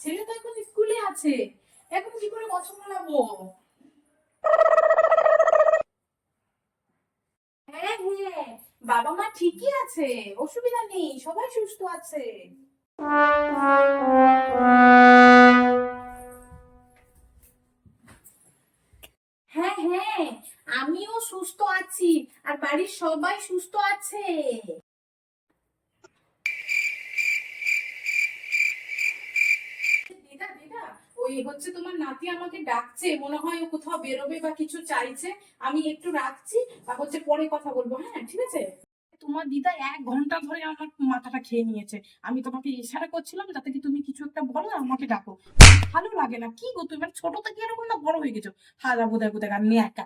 ছেলে তো এখন স্কুলে আছে, এখন কি করে কথা বলাবো? হ্যাঁ হ্যাঁ, বাবা মা ঠিকই আছে, অসুবিধা নেই, সবাই সুস্থ আছে। হ্যাঁ হ্যাঁ, আমিও সুস্থ আছি, আর বাড়ির সবাই সুস্থ আছে। দিদা দিদা, ওই হচ্ছে তোমার নাতি আমাকে ডাকছে, মনে হয় ও কোথাও বেরোবে বা কিছু চাইছে। আমি একটু রাখছি, আর হচ্ছে পরে কথা বলবো, হ্যাঁ ঠিক আছে। তোমার দিদা 1 ঘন্টা ধরে আমার মাথাটা খেয়ে নিয়েছে। আমি তোমাকে ইশারা করছিলাম যাতে কি তুমি কিছু একটা বলো আর আমাকে ডাকো। ভালো লাগে না কি গো, তুমি মানে ছোট থেকে এরকম না বড় হয়ে গেছো। হাগা বোধা বোধা আমি একা।